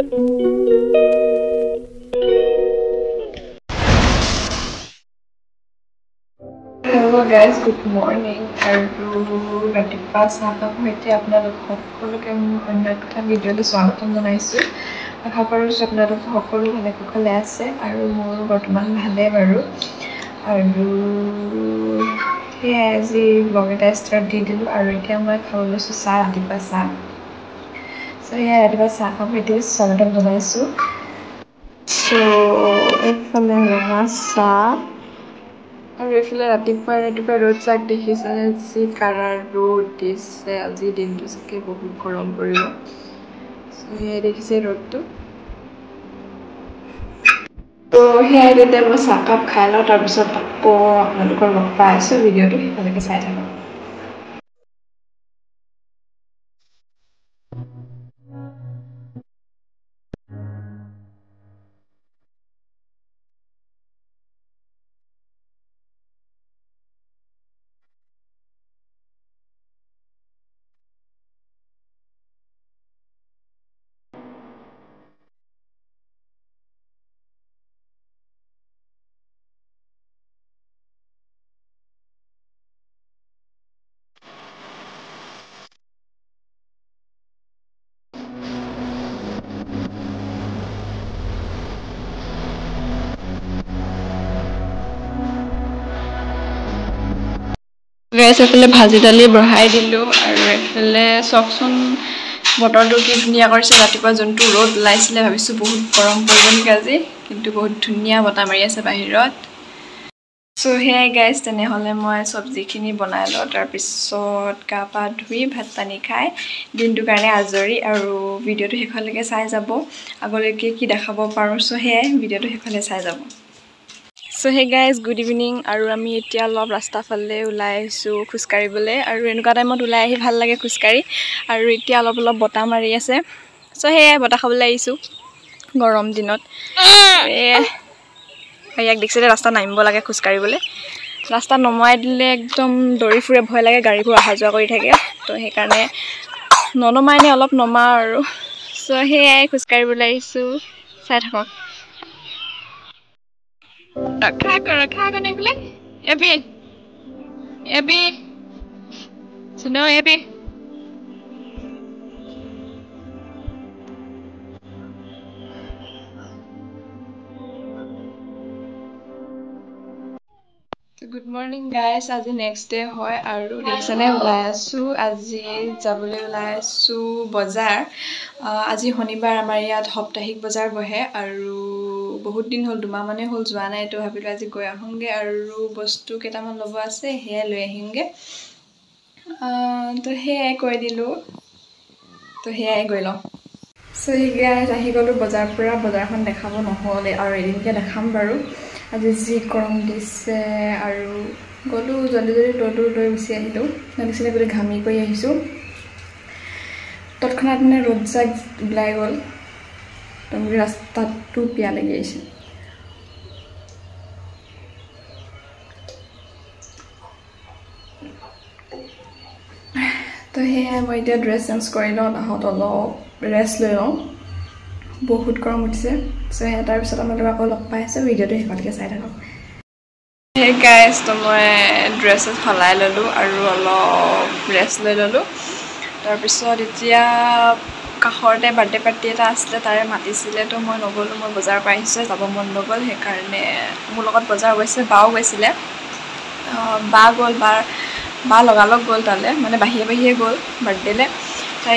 Hello guys, good morning. আৰু ৰাতিপুৱা চাহকাপ সৈতে আপোনালোক সকলোকে অন্য এটা ভিডিঅ'লৈ স্বাগতম জনাইছোঁ। আশা কৰিছোঁ আপোনালোক সকলো ভালে কুশলে আছে আৰু মোৰ বৰ্তমান ভালেই বাৰু। আৰু সেয়াই আজি ব্লগ এটা ষ্টাৰ্ট দি দিলোঁ আৰু এতিয়া মই খাব লৈছোঁ চাহ, ৰাতিপুৱা চাহ। সেয়াই ৰাতিপুৱা চাহকাপ সৈতে স্বাগতম জনাইছোঁ। এইফালে ৰঙা চাহ আৰু এইফালে ৰাতিপুৱা ৰ'দ চাক দেখিছে যি কাৰা ৰ'দ দিছে। আজি দিনটো চাগে বহুত গৰম পৰিব। সেয়াই দেখিছে ৰ'দটো। সেয়াই তেতিয়া মই চাহকাপ খাই লওঁ, তাৰপিছত আকৌ আপোনালোকৰ লগ পাই আছোঁ। ভিডিঅ'টো সেইফালেকে চাই থাকক। গেছ এফালে ভাজি দালি বঢ়াই দিলোঁ আৰু এইফালে চাওকচোন বতৰটো কি ধুনীয়া কৰিছে। ৰাতিপুৱা যোনটো ৰ'দ ওলাইছিলে ভাবিছোঁ বহুত গৰম পৰিব নেকি আজি, কিন্তু বহুত ধুনীয়া বতাহ মাৰি আছে বাহিৰত। সেয়াই গাইজ, তেনেহ'লে মই চব্জিখিনি বনাই লওঁ, তাৰপিছত গা পা ধুই ভাত পানী খাই দিনটোৰ কাৰণে আজৰি। আৰু ভিডিঅ'টো শেষলৈকে চাই যাব, আগলৈকে কি দেখাব পাৰোঁ। সেয়াই ভিডিঅ'টো শেষলৈ চাই যাব। সেই গাইজ, গুড ইভিনিং। আৰু আমি এতিয়া অলপ ৰাস্তাৰ ফালে ওলাই আহিছোঁ খোজকাঢ়িবলৈ। আৰু এনেকুৱা টাইমত ওলাই আহি ভাল লাগে খোজকাঢ়ি। আৰু এতিয়া অলপ বতাহ মাৰি আছে। সেয়াই বতাহ খাবলৈ আহিছোঁ গৰম দিনত। ইয়াক দেখিছিলে ৰাস্তাত নামিব লাগে খোজকাঢ়িবলৈ। ৰাস্তাত নমাই দিলে একদম দৌৰি ফুৰে, ভয় লাগে, গাড়ীবোৰ অহা যোৱা কৰি থাকে। তো সেইকাৰণে ননমাই নে অলপ নমাওঁ আৰু। সেয়াই খোজকাঢ়িবলৈ আহিছোঁ, চাই থাকক। ৰখা নে বোলে এবি শুনো এবি। গুড মৰ্ণিং গাইজ, আজি নেক্সট ডে হয় আৰু দেখিছেনে ওলাই আছোঁ। আজি যাবলৈ ওলাই আছোঁ বজাৰ। আজি শনিবাৰ, আমাৰ ইয়াত সাপ্তাহিক বজাৰ বহে আৰু বহুত দিন হ'ল, 2 মাহমানেই হ'ল যোৱা নাই। তো ভাবিলোঁ আজি গৈ আহোঁগৈ আৰু বস্তু কেইটামান ল'ব আছে, সেয়াই লৈ আহিমগৈ। তো সেয়াই কৈ দিলোঁ, তো সেয়াই গৈ লওঁ। গাইজ, আহি গ'লোঁ বজাৰৰ পৰা। বজাৰখন দেখাব নহ'লে আৰু এদিনকৈ দেখাম বাৰু। আজি যি গৰম দিছে আৰু গ'লোঁ জল্দি লৈ গুচি আহিলোঁ। দেখিছিলে গোটেই ঘামি কৰি আহিছোঁ। তৎক্ষণাত ৰ'দ জাক ওলাই গ'ল, ৰাস্তাটো পিয়া লাগি আহিছে। তো সেয়াই মই এতিয়া ড্ৰেছ চেঞ্জ কৰি লওঁ, তাহঁত অলপ ৰেষ্ট লৈ লওঁ, বহুত গৰম উঠিছে। সেয়া তাৰপিছত আপোনালোক আকৌ লগ পাই আছোঁ। ভিডিঅ'টো শেষলৈকে চাই থাকক। গাইজ, তো মই ড্ৰেছ সলাই ল'লোঁ আৰু অলপ ৰেষ্ট লৈ ল'লোঁ। তাৰপিছত এতিয়া কাষৰতে বাৰ্থডে পাৰ্টি এটা আছিলে, তাৰে মাতিছিলে। তো মই নগ'লোঁ, মই বজাৰৰ পৰা আহিছোঁ, যাব মন নগ'ল। সেইকাৰণে মোৰ লগত বজাৰ গৈছে, বাও গৈছিলে। বা লগালগ গ'ল তালৈ, মানে বাহিৰে গ'ল বাৰ্থডেলৈ।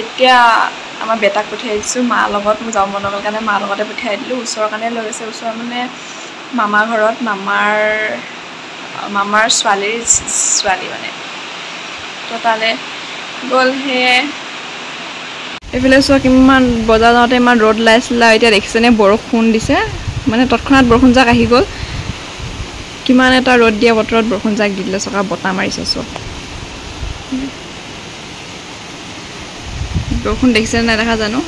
এতিয়া আমাৰ বেটাক পঠিয়াই দিছোঁ মাৰ লগত। মোৰ যাব মন নগ'ল কাৰণে মাৰ লগতে পঠিয়াই দিলোঁ। ওচৰৰ কাৰণে লৈ গৈছে, ওচৰৰ মানে মামাৰ ঘৰত, মামাৰ ছোৱালীৰ ছোৱালী মানে। তো তালৈ গ'ল। সেয়ে এইফালে চোৱা, কিমান বজাৰ যাওঁতে ইমান ৰ'দ ওলাইছিলে, এতিয়া দেখিছেনে বৰষুণ দিছে। মানে তৎক্ষণাত বৰষুণ জাক আহি গ'ল। কিমান এটা ৰ'দ দিয়া বতৰত বৰষুণ জাক দি দিলে, চকা বতাহ মাৰিছে চব। বৰষুণ দেখিছেনে নাই দেখা জানো।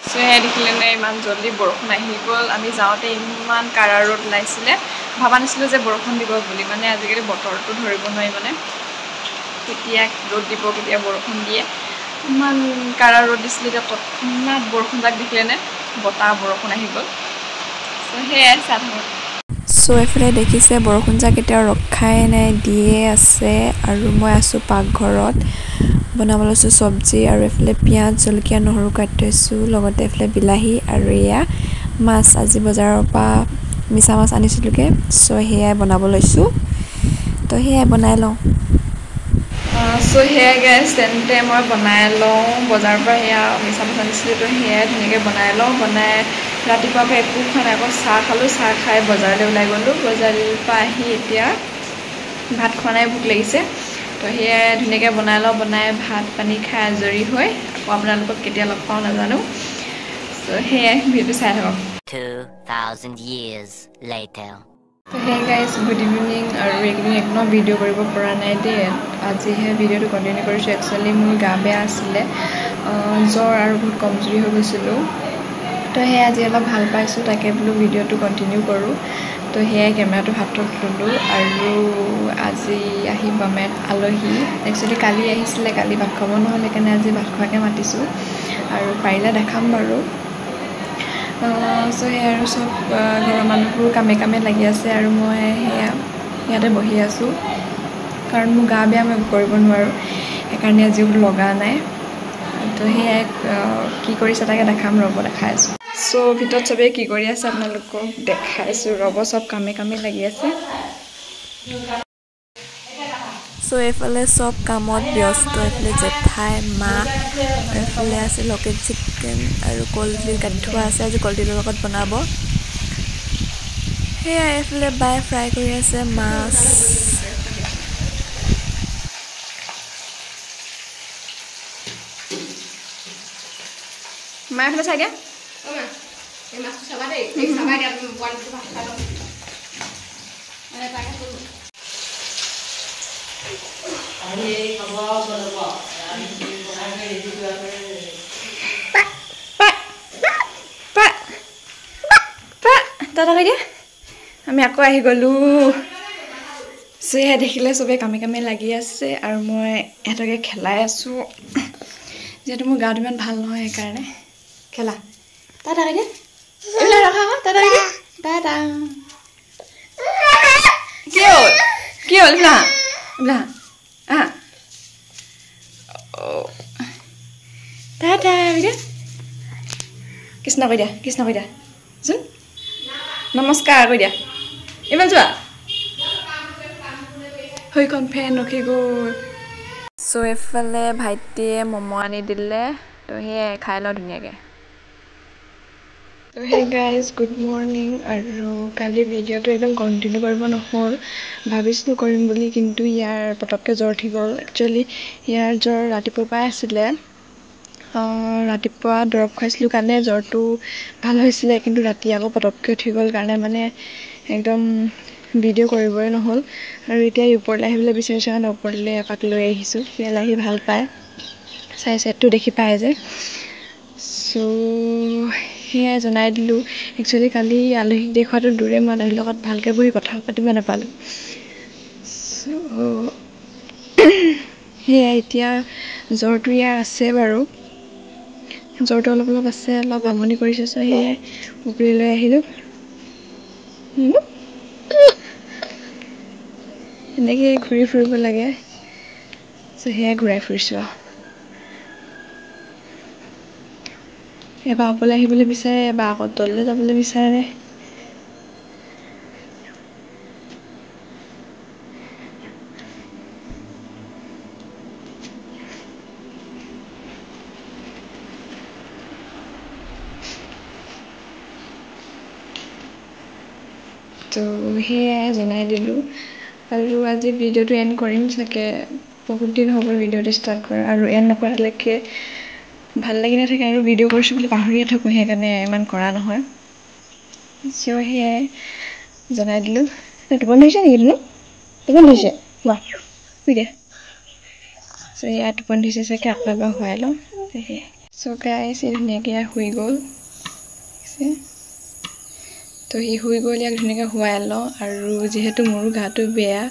সেয়াই দেখিলে নে ইমান জল্দি বৰষুণ আহি গ'ল। আমি যাওঁতে ইমান কাৰা ৰ'দ ওলাইছিলে, ভবা নাছিলোঁ যে বৰষুণ দিব বুলি। মানে আজিকালি বতৰটো ধৰিব নোৱাৰি, মানে কেতিয়া ৰ'দ দিব কেতিয়া বৰষুণ দিয়ে। ইমান কাৰা ৰ'দ দিছিলে এতিয়া তৎক্ষণাত বৰষুণজাক দেখিলেনে বতাহ বৰষুণ আহি গ'ল চ' সেয়াই চাই থাকক চ' এইফালে দেখিছে বৰষুণজাক এতিয়াও ৰখাই নাই দিয়ে আছে আৰু মই আছোঁ পাকঘৰত বনাব লৈছোঁ চব্জি আৰু এইফালে পিঁয়াজ জলকীয়া নহৰু কাটি থৈছোঁ লগতে এইফালে বিলাহী আৰু এয়া মাছ আজি বজাৰৰ পৰা মিছা মাছ আনিছিলোঁগৈ চ' সেয়াই বনাব লৈছোঁ তো সেয়াই বনাই লওঁ চ' সেয়াই গাইজ তেন্তে মই বনাই লওঁ বজাৰৰ পৰা সেয়া মিছা মাছ আনিছিলোঁ তো সেয়াই ধুনীয়াকৈ বনাই লওঁ বনাই ৰাতিপুৱাৰ পৰা একো খোৱা নাই আকৌ চাহ খালোঁ চাহ খাই বজাৰলৈ ওলাই গ'লোঁ বজাৰৰ পৰা আহি এতিয়া ভাত খোৱা নাই ভোক লাগিছে তো সেয়াই ধুনীয়াকৈ বনাই লওঁ বনাই ভাত পানী খাই আজৰি হৈ আকৌ আপোনালোকক কেতিয়া লগ পাওঁ নাজানো তো সেয়াই ভিডিঅ'টো চাই থাকক 2000 years later তো সেই গাইজ গুড ইভিনিং আৰু এইকেইদিন একদম ভিডিঅ' কৰিব পৰা নাই দেই আজিহে ভিডিঅ'টো কণ্টিনিউ কৰিছোঁ একচুৱেলি মোৰ গা বেয়া আছিলে জ্বৰ আৰু বহুত কমজুৰি হৈ গৈছিলোঁ তো সেয়া আজি অলপ ভাল পাইছোঁ তাকে বোলো ভিডিঅ'টো কণ্টিনিউ কৰোঁ তো সেয়াই কেমেৰাটো হাতত ল'লোঁ আৰু আজি আহিব আমাৰ আলহী একচুৱেলি কালি আহিছিলে কালি ভাত খাব নহ'লে সেইকাৰণে আজি ভাত খোৱাকৈ মাতিছোঁ আৰু পাৰিলে দেখাম বাৰু চ' সেয়া আৰু চব ঘৰৰ মানুহবোৰ কামে কামে লাগি আছে আৰু মই সেয়া ইয়াতে বহি আছোঁ কাৰণ মোৰ গা বেয়া মই কৰিব নোৱাৰোঁ সেইকাৰণে আজি লগা নাই তো সেয়াই কি কৰিছে তাকে দেখাম ৰ'ব দেখাই আছোঁ চ' ভিতৰত চবেই কি কৰি আছে আপোনালোকক দেখাইছোঁ ৰ'ব চব কামে কামে লাগি আছে চ' এইফালে চব কামত ব্যস্ত এইফালে জেঠাই মা এইফালে আছে লোকেল চিকেন আৰু কলডিল কাটি থোৱা আছে আজি কলডিলৰ লগত বনাব সেয়াই এইফালে বাই ফ্ৰাই কৰি আছে মাছ মায়ে এইফালে চাই দিয়া দাদা কৈ দিয়া আমি আকৌ আহি গ'লোঁ সেয়া দেখিলে চবেই কামে কামে লাগি আছে আৰু মই এটাকে খেলাই আছোঁ যিহেতু মোৰ গাটো ইমান ভাল নহয় সেইকাৰণে খেলা দাদা কৈ দিয়া এইবিলাক ৰখা দাদা কৈ দিয়া দাদা কি হ'ল এইবিলাক দাদা কৈ দিয়া কৃষ্ণ কৈ দিয়া চোন নমস্কাৰ কৈ দিয়া ইমান যোৱা সেইখন ফেন ৰখি গ'ল চ' এইফালে ভাইটিয়ে ম'ম' আনি দিলে তো সেয়াই খাই লওঁ ধুনীয়াকৈ তো হে গাইজ গুড মৰ্ণিং আৰু কালি ভিডিঅ'টো একদম কণ্টিনিউ কৰিব নহ'ল ভাবিছিলোঁ কৰিম বুলি কিন্তু ইয়াৰ পটককৈ জ্বৰ উঠি গ'ল একচুৱেলি ইয়াৰ জ্বৰ ৰাতিপুৱাৰ পৰাই আছিলে ৰাতিপুৱা দৰৱ খুৱাইছিলোঁ কাৰণে জ্বৰটো ভাল হৈছিলে কিন্তু ৰাতি আকৌ পটককৈ উঠি গ'ল কাৰণে মানে একদম ভিডিঅ' কৰিবই নহ'ল আৰু এতিয়া ওপৰলৈ আহিবলৈ বিচাৰিছোঁ কাৰণে ওপৰলৈ এপাক লৈ আহিছোঁ ইয়ালৈ আহি ভাল পায় চাই চেটটো দেখি পায় যে চ' সেয়াই জনাই দিলোঁ একচুৱেলি কালি আলহীক দেখুৱাটো দূৰে মই আলহীৰ লগত ভালকৈ বহি কথা পাতিব নাপালোঁ চ' সেয়াই এতিয়া জ্বৰটো ইয়াৰ আছে বাৰু জ্বৰটো অলপ আছে অলপ আমনি কৰিছে চ' সেয়াই ওপৰলৈ লৈ আহিলোঁ এনেকৈ ঘূৰি ফুৰিব লাগে চ' সেয়াই ঘূৰাই ফুৰিছোঁ এবাৰ ওপৰলৈ আহিবলৈ বিচাৰে এবাৰ আকৌ তললৈ যাবলৈ বিচাৰে তো সেয়াই জনাই দিলোঁ আৰু আজি ভিডিঅ'টো এণ্ড কৰিম চাগে বহুত দিন হ'ব ভিডিঅ'টো ষ্টাৰ্ট কৰা আৰু এণ্ড নকৰালৈকে ভাল লাগি নাথাকে আৰু ভিডিঅ' কৰিছোঁ বুলি পাহৰিয়ে থাকোঁ সেইকাৰণে ইমান কৰা নহয় চ' সেয়াই জনাই দিলোঁ টোপনি ধৰিছে নেকি টোপনি ধৰিছে কোৱা শুই দিয়া চ' সেয়া টোপনি ধৰিছে চাগে আকৌ এবাৰ শুৱাই লওঁ সেয়াই চ' গাইছ ধুনীয়াকৈ শুই গ'ল তো সি শুই গ'ল, ইয়াক ধুনীয়াকৈ শুৱাই লওঁ। আৰু যিহেতু মোৰো গাটো বেয়া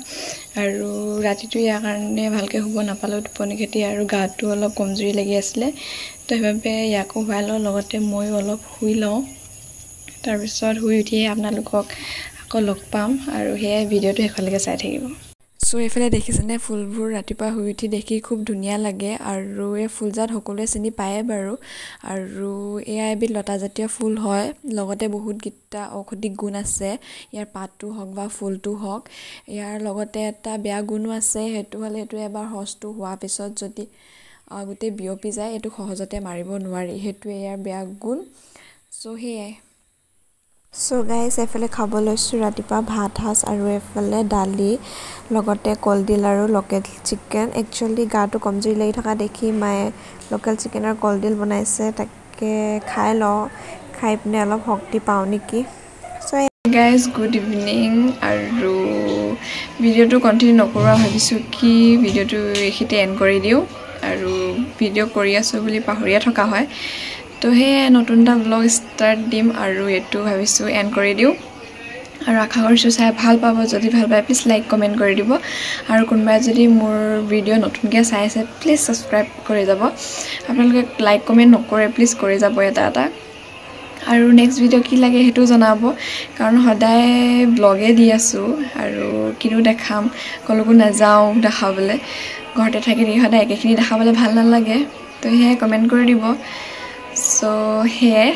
আৰু ৰাতিটো ইয়াৰ কাৰণে ভালকৈ শুব নাপালোঁ, টোপনি ক্ষতি আৰু গাটো অলপ কমজুৰি লাগি আছিলে। তো সেইবাবে ইয়াকো শুৱাই লওঁ, লগতে ময়ো অলপ শুই লওঁ। তাৰপিছত শুই উঠিয়ে আপোনালোকক আকৌ লগ পাম আৰু সেয়াই ভিডিঅ'টো শেষলৈকে চাই থাকিব। চ' এইফালে দেখিছেনে ফুলবোৰ ৰাতিপুৱা শুই উঠি দেখি খুব ধুনীয়া লাগে আৰু এই ফুলজাত সকলোৱে চিনি পায়ে বাৰু। আৰু এয়া এবিধ লতাজাতীয় ফুল হয়, লগতে বহুতকেইটা ঔষধি গুণ আছে ইয়াৰ পাতটো হওক বা ফুলটো হওক। ইয়াৰ লগতে এটা বেয়া গুণো আছে, সেইটো হ'লে এইটো এবাৰ সজটো হোৱাৰ পিছত যদি গোটেই বিয়পি যায় এইটো সহজতে মাৰিব নোৱাৰি, সেইটোৱে ইয়াৰ বেয়া গুণ। চ' সেয়াই। চ' গাইজ এইফালে খাব লৈছোঁ ৰাতিপুৱা ভাত সাজ আৰু এইফালে দালি, লগতে কলডিল আৰু লোকেল চিকেন। একচুৱেলি গাটো কমজুৰি লাগি থকা দেখি মায়ে লোকেল চিকেন আৰু কলডিল বনাইছে, তাকে খাই লওঁ, খাই পিনে অলপ শক্তি পাওঁ নেকি। চ' গাইজ গুড ইভিনিং। আৰু ভিডিঅ'টো কণ্টিনিউ নকৰোঁ ভাবিছোঁ কি ভিডিঅ'টো এইখিনিতে এণ্ড কৰি দিওঁ, আৰু ভিডিঅ' কৰি আছোঁ বুলি পাহৰিয়ে থকা হয়। তো সেয়াই নতুন এটা ব্লগ ষ্টাৰ্ট দিম আৰু এইটো ভাবিছোঁ এণ্ড কৰি দিওঁ। আৰু আশা কৰিছোঁ চাই ভাল পাব, যদি ভাল পায় প্লিজ লাইক কমেণ্ট কৰি দিব। আৰু কোনোবাই যদি মোৰ ভিডিঅ' নতুনকৈ চাই আছে প্লিজ ছাবস্ক্ৰাইব কৰি যাব। আপোনালোকে লাইক কমেণ্ট নকৰে, প্লিজ কৰি যাব এটা এটা। আৰু নেক্সট ভিডিঅ' কি লাগে সেইটো জনাব, কাৰণ সদায় ব্লগে দি আছোঁ আৰু কিনো দেখাম, কলৈকো নাযাওঁ দেখাবলৈ, ঘৰতে থাকি সদায় একেখিনি দেখাবলৈ ভাল নালাগে। তো সেয়াই কমেণ্ট কৰি দিব। চ' সেয়াই।